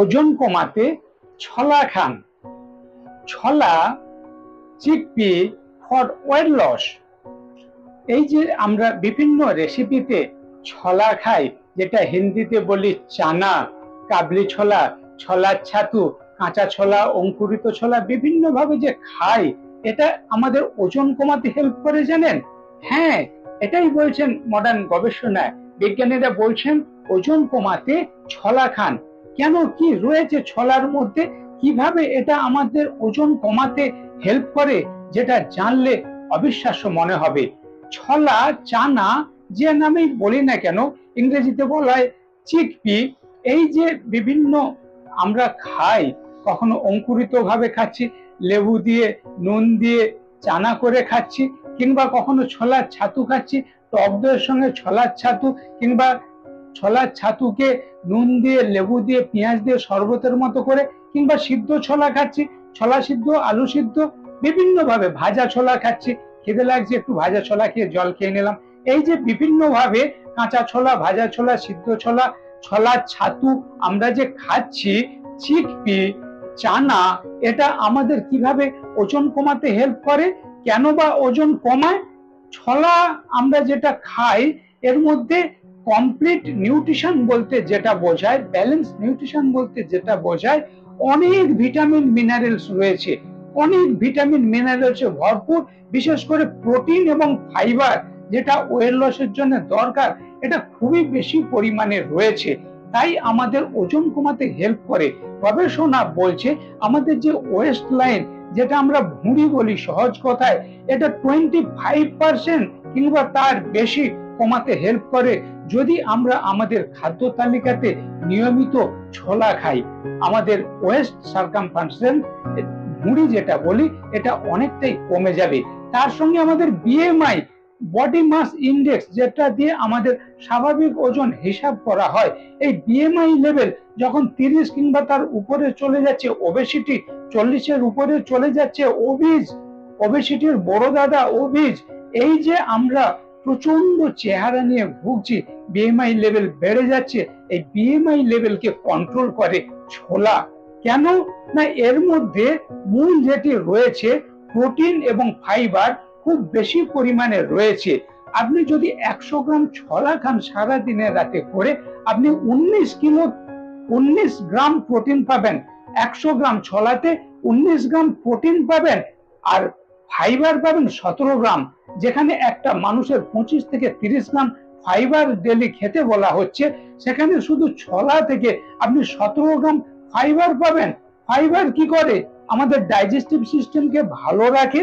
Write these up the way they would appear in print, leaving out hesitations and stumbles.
ওজন কমাতে ছোলা খান। ছোলা, চিকপি ফর ওয়েট লস। এই যে আমরা বিভিন্ন রেসিপিতে ছোলা খাই, যেটা হিন্দিতে বলি চানা, কাবলি ছোলা, ছোলার ছাতু, কাঁচা ছোলা, অঙ্কুরিত ছোলা, বিভিন্ন ভাবে যে খাই, এটা আমাদের ওজন কমাতে হেল্প করে জানেন? হ্যাঁ, এটাই বলছেন মডার্ন গবেষণায়। বিজ্ঞানীরা বলছেন ওজন কমাতে ছোলা খান। কেন, কি রয়েছে ছোলার মধ্যে, কিভাবে এটা আমাদের ওজন কমাতে হেল্প করে, যেটা জানলে অবিশ্বাস্য মনে হবে। ছোলা, চানা, যে নামেই বলি না কেন, ইংরেজিতে বলা হয় চিকপি। এই যে বিভিন্ন আমরা খাই, কখনো অঙ্কুরিত ভাবে খাচ্ছি, লেবু দিয়ে নুন দিয়ে চানা করে খাচ্ছি, কিংবা কখনো ছোলার ছাতু খাচ্ছি, টক দইয়ের সঙ্গে ছোলার ছাতু, কিংবা ছোলার ছাতুকে নুন দিয়ে, লেবু দিয়ে, পেঁয়াজ দিয়ে শরবতের মতো করে, কিংবা সিদ্ধ ছোলা খাচ্ছি, ছোলা সিদ্ধ, আলু সিদ্ধ, বিভিন্ন ভাবে ভাজা ছোলা খাচ্ছি, খিদে লাগছে একটু ভাজা ছোলা খেয়ে জল খেয়ে নিলাম। এই যে বিভিন্ন ভাবে কাঁচা ছোলা, ভাজা ছোলা, সিদ্ধ ছোলা, ছোলার ছাতু আমরা যে খাচ্ছি, চিকপি, চানা, এটা আমাদের কিভাবে ওজন কমাতে হেল্প করে, কেন বা ওজন কমায়? ছোলা আমরা যেটা খাই, এর মধ্যে কমপ্লিট নিউট্রিশন বলতে যেটা বোঝায়, ব্যালেন্স নিউট্রিশন বলতে যেটা বোঝায়, অনেক ভিটামিন মিনারেলস রয়েছে, অনেক ভিটামিন মিনারেলসে ভরপুর। বিশেষ করে প্রোটিন এবং ফাইবার, যেটা ওয়েট লসের জন্য দরকার, এটা খুবই বেশি পরিমাণে রয়েছে। তাই আমাদের ওজন কমাতে হেল্প করে। গবেষণা বলছে আমাদের যে ওয়েস্ট লাইন, যেটা আমরা ভুঁড়ি বলি সহজ কথায়, এটা 25% কিংবা তার বেশি কমাতে হেল্প করে যদি আমরা আমাদের খাদ্য তালিকাতে নিয়মিত ছোলা খাই। আমাদের ওয়েস্ট সার্কামফারেন্স, ভুঁড়ি যেটা বলি, এটা অনেকটাই কমে যাবে। তার সঙ্গে আমাদের বিএমআই, বডি মাস ইন্ডেক্স, যেটা দিয়ে আমাদের স্বাভাবিক ওজন হিসাব করা হয়, এই বিএমআই লেভেল যখন 30 কিংবা তার উপরে চলে যাচ্ছে, ওবেসিটি 40-এর উপরে চলে যাচ্ছে, ওবেসিটির বড় দাদা ওবিজ, এই যে আমরা প্রচন্ড চেহারা নিয়ে ভুগছি, বিএমআই লেভেল বেড়ে যাচ্ছে, এই বিএমআই লেভেলকে কন্ট্রোল করে ছোলা। কেন না, এর মধ্যে মূল যেটি রয়েছে প্রোটিন এবং ফাইবার খুব বেশি পরিমাণে রয়েছে। আপনি যদি 100 গ্রাম ছোলা খান সারা দিনে রাতে করে, আপনি 19 গ্রাম প্রোটিন পাবেন। 100 গ্রাম ছোলাতে 19 গ্রাম প্রোটিন পাবেন, আর ফাইবার পাবেন 17 গ্রাম। যেখানে একটা মানুষের 25 থেকে 30 গ্রাম ফাইবার ডেলি খেতে বলা হচ্ছে, সেখানে শুধু ছোলা থেকে আপনি 17 গ্রাম ফাইবার পাবেন। ফাইবার কি করে? আমাদের ডাইজেস্টিভ সিস্টেমকে ভালো রাখে।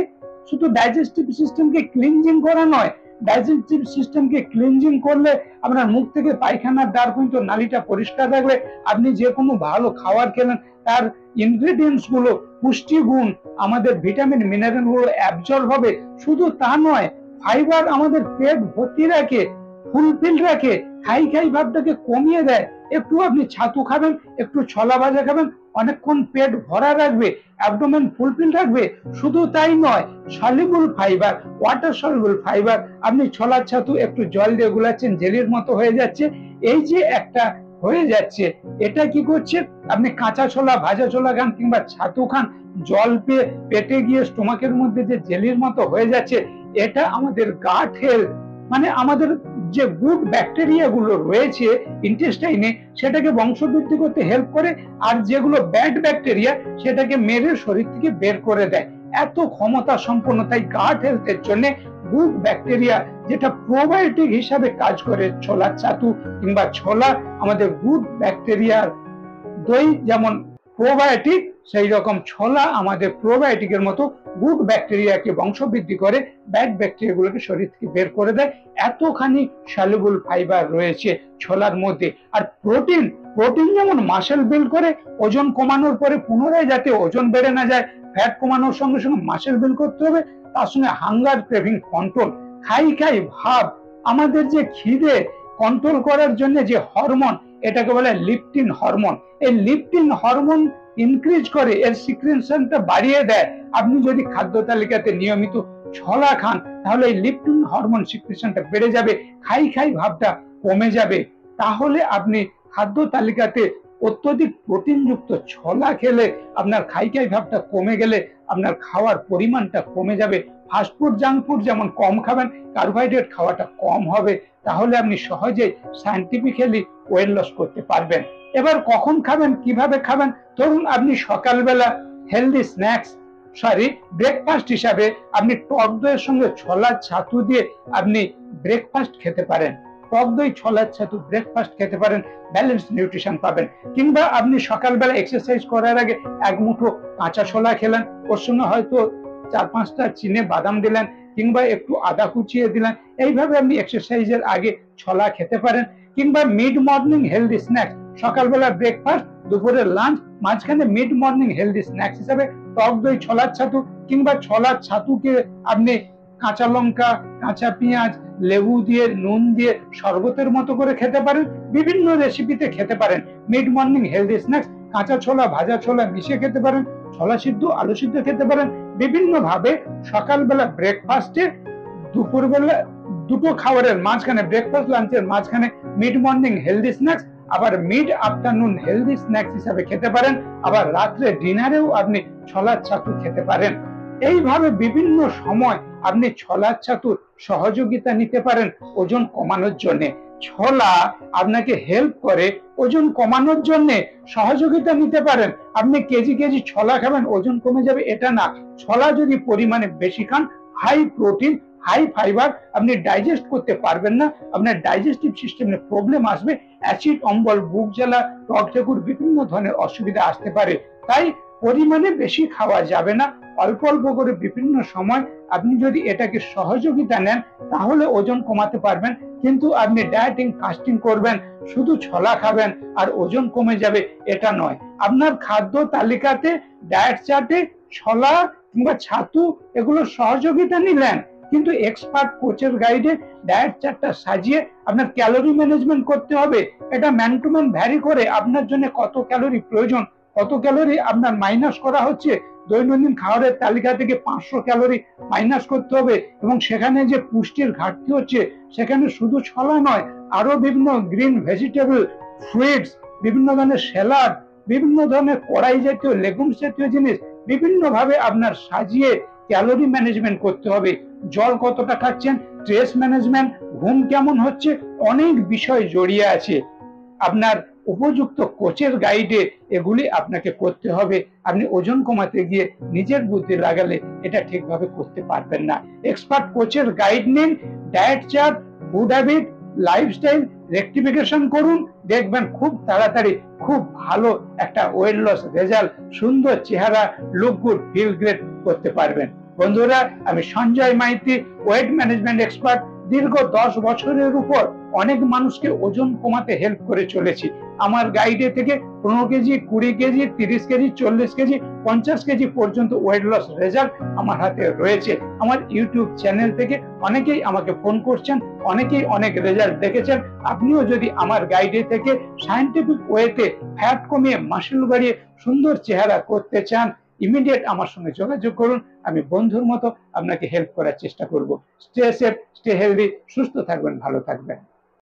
শুধু ডাইজেস্টিভ সিস্টেমকে ক্লিনজিং করা নয়, ডাইজেস্টিভ সিস্টেমকে ক্লিনজিং করলে আপনার মুখ থেকে পায়খানার দ্বার পর্যন্ত নালীটা পরিষ্কার রাখলে, আপনি যে কোনো ভালো খাবার খেলেন, তার ইনগ্রেডিয়েন্টস গুলো, পুষ্টিগুণ, আমাদের ভিটামিন মিনারেল গুলো অ্যাবজর্ব হবে। শুধু তা নয়, ফাইবার আমাদের পেট ভর্তি রাখে, ফুলফিল রাখে, খাই খাই ভাবটাকে কমিয়ে দেয়। একটু আপনি ছাতু খাবেন, একটু ছোলা ভাজা খাবেন, অনেকক্ষণ পেট ভরা রাখবে, অ্যাবডোমেন ফুলফিল রাখবে। শুধু তাই নয়, soluble fibre, water soluble fibre, আপনি ছোলার ছাতু একটু জল দিয়ে গুলাচ্ছেন, জেলির মতো হয়ে যাচ্ছে, এই যে একটা হয়ে যাচ্ছে, এটা কি করছে? আপনি কাঁচা ছোলা, ভাজা ছোলা খান কিংবা ছাতু খান, জল পেয়ে পেটে গিয়ে স্টোমাকের মধ্যে যে জেলির মতো হয়ে যাচ্ছে, এটা আমাদের গাট হেলথ, মানে আমাদের যে গুড ব্যাকটেরিয়া গুলো রয়েছে ইন্টেস্টাইনে, সেটাকে বংশবৃদ্ধি করতে হেল্প করে, আর যেগুলো ব্যাড ব্যাকটেরিয়া সেটাকে মেরে শরীর থেকে বের করে দেয়। এত ক্ষমতা সম্পন্ন। তাই গাট হেলথের জন্য গুড ব্যাকটেরিয়া, যেটা প্রোবায়োটিক হিসাবে কাজ করে, ছোলার ছাতু কিংবা ছোলা আমাদের গুড ব্যাকটেরিয়ার, দই যেমন প্রোবায়োটিক, সেই রকম ছোলা আমাদের প্রোবায়োটিকের মতো গুড ব্যাকটেরিয়াকে বংশবৃদ্ধি করে, ব্যাড ব্যাকটেরিয়া গুলোকে শরীর থেকে বের করে দেয়। এতখানি সলিউবল ফাইবার রয়েছে ছোলার মধ্যে। আর প্রোটিন, প্রোটিন যেমন মাসেল বিল্ড করে, ওজন কমানোর পরে পুনরায় যাতে ওজন বেড়ে না যায়, ফ্যাট কমানোর সঙ্গে সঙ্গে মাসেল বিল্ড করতে হবে। তার সঙ্গে হাঙ্গার ক্রেভিং কন্ট্রোল, খাই খাই ভাব, আমাদের যে খিদে কন্ট্রোল করার জন্য যে হরমোন, এটাকে বলে লিপটিন হরমোন। এই লিপটিন হরমোন ইনক্রিজ করে, এর সিক্রেশনটা বাড়িয়ে দেয়। আপনি যদি খাদ্য তালিকাতে নিয়মিত ছোলা খান, তাহলে এই লিপটিন হরমোন সিক্রেশনটা বেড়ে যাবে, খাই খাই ভাবটা কমে যাবে। তাহলে আপনি খাদ্য তালিকাতে অত্যধিক প্রোটিনযুক্ত ছোলা খেলে আপনার খাই ভাবটা কমে গেলে আপনার খাওয়ার পরিমাণটা কমে যাবে। ফাস্টফুড জাঙ্ক ফুড যেমন কম খাবেন, কার্বোহাইড্রেট খাওয়াটা কম হবে, তাহলে আপনি সহজেই সায়েন্টিফিক্যালি ওয়েট লস করতে পারবেন। এবার কখন খাবেন, কিভাবে খাবেন? ধরুন আপনি সকালবেলা হেলদি স্ন্যাক্স ব্রেকফাস্ট হিসাবে আপনি টক দইয়ের সঙ্গে ছোলার ছাতু দিয়ে আপনি ব্রেকফাস্ট খেতে পারেন। টক দই ছোলার ছাতু ব্রেকফাস্ট খেতে পারেন, ব্যালেন্স নিউট্রিশন পাবেন। কিংবা আপনি সকালবেলা এক্সারসাইজ করার আগে এক মুঠো কাঁচা ছোলা খেলেন, ওর সঙ্গে হয়তো 4-5টা চিনে বাদাম দিলেন, কিংবা একটু আদা কুচিয়ে দিলেন। এইভাবে আপনি এক্সারসাইজের আগে ছোলা খেতে পারেন। কিংবা মিড মর্নিং হেলদি স্ন্যাক্স, সকালবেলা ব্রেকফাস্ট, দুপুরে লাঞ্চ, মাঝখানে মিড মর্নিং হেলদি স্ন্যাক্স হিসাবে টক দই ছোলার ছাতু, কিংবা ছোলার ছাতুকে আপনি কাঁচা লঙ্কা, কাঁচা পেঁয়াজ, লেবু দিয়ে, নুন দিয়ে শরবতের মতো করে খেতে পারেন। বিভিন্ন রেসিপিতে খেতে পারেন। মিড মর্নিং হেলদি স্ন্যাক্স, কাঁচা ছোলা, ভাজা ছোলা মিশিয়ে খেতে পারেন, ছোলা সিদ্ধ, আলু সিদ্ধ খেতে পারেন। বিভিন্ন ভাবে সকালবেলা ব্রেকফাস্টে, দুপুরবেলা দুটো খাবারের মাঝখানে, ব্রেকফাস্ট লাঞ্চের মাঝখানে মিড মর্নিং হেলদি স্ন্যাক্স, আবার মিড আফটারনুন হেলদি স্ন্যাক্স হিসাবে খেতে পারেন। আবার রাত্রে ডিনারেও আপনি ছোলার ছাতু খেতে পারেন। এইভাবে বিভিন্ন সময় আপনি ছোলার ছাতুর সহযোগিতা নিতে পারেন ওজন কমানোর জন্য। ছোলা আপনাকে হেল্প করে ওজন কমানোর জন্য, সহযোগিতা নিতে পারেন। আপনি কেজি ছোলা খাবেন ওজন কমে যাবে এটা না। ছোলা যদি পরিমাণে বেশি খান, হাই প্রোটিন, হাই ফাইবার, আপনি ডাইজেস্ট করতে পারবেন না, আপনার ডাইজেস্টিভ সিস্টেমে প্রবলেম আসবে, অ্যাসিড অম্বল, বুক জ্বালা, টক ঠেকুর বিভিন্ন ধরনের অসুবিধা আসতে পারে। তাই পরিমাণে বেশি খাওয়া যাবে না, অল্প অল্প করে বিভিন্ন সময় আপনি যদি এটাকে সহযোগিতা নেন তাহলে ওজন কমাতে পারবেন। কিন্তু আপনি ডায়েটিং ফাস্টিং করবেন, শুধু ছোলা খাবেন আর ওজন কমে যাবে এটা নয়। আপনার খাদ্য তালিকাতে, ডায়েট চার্টে ছোলা কিংবা ছাতু এগুলো সহযোগিতা নিলেন, কিন্তু এক্সপার্ট কোচের গাইডে ডায়েট চার্টটা সাজিয়ে আপনার ক্যালোরি ম্যানেজমেন্ট করতে হবে। এটা ম্যান টু ম্যান ভ্যারি করে, আপনার জন্য কত ক্যালোরি প্রয়োজন, কত ক্যালোরি আপনার মাইনাস করা হচ্ছে। দৈনন্দিন খাবারের তালিকা থেকে 500 ক্যালোরি মাইনাস করতে হবে, এবং সেখানে যে পুষ্টির ঘাটতি হচ্ছে সেখানে শুধু ছোলা নয়, আরো বিভিন্ন গ্রিন ভেজিটেবল, ফ্রুটস, বিভিন্ন ধরনের স্যালাড, বিভিন্ন ধরনের কড়াই জাতীয়, লেগুমস জাতীয় জিনিস বিভিন্ন ভাবে আপনার সাজিয়ে ক্যালোরি ম্যানেজমেন্ট করতে হবে। জল কতটা খাচ্ছেন, স্ট্রেস ম্যানেজমেন্ট, ঘুম কেমন হচ্ছে, অনেক বিষয় জড়িয়ে আছে। আপনার উপযুক্ত কোচের গাইডে এগুলি আপনাকে করতে হবে। আপনি ওজন কমাতে গিয়ে নিজের বুদ্ধি লাগালে এটা ঠিকভাবে করতে পারবেন না। এক্সপার্ট কোচের গাইড নিন, diet chart, food habit, lifestyle rectification করুন, দেখবেন খুব তাড়াতাড়ি খুব ভালো একটা ওয়েট লস রেজাল্ট, সুন্দর চেহারা, লুক গুড, ফিল গ্রেট করতে পারবেন। বন্ধুরা, আমি Sanjay Maiti, weight management expert. দীর্ঘ 10 বছরের উপর অনেক মানুষকে ওজন কমাতে হেল্প করে চলেছি। আমার গাইডে থেকে 15 KG, 20 KG, 30 KG, 40 KG, 50 KG পর্যন্ত ওয়েট লস রেজাল্ট আমার হাতে রয়েছে। আমার ইউটিউব চ্যানেল থেকে অনেকেই আমাকে ফোন করছেন, অনেকেই অনেক রেজাল্ট দেখেছেন। আপনিও যদি আমার গাইডে থেকে সায়েন্টিফিক ওয়েতে ফ্যাট কমিয়ে মাসল বাড়িয়ে সুন্দর চেহারা করতে চান, ইমিডিয়েট আমার সঙ্গে যোগাযোগ করুন। আমি বন্ধুর মতো আপনাকে হেল্প করার চেষ্টা করব। স্টে সেফ, স্টে হেলদি, সুস্থ থাকবেন, ভালো থাকবেন।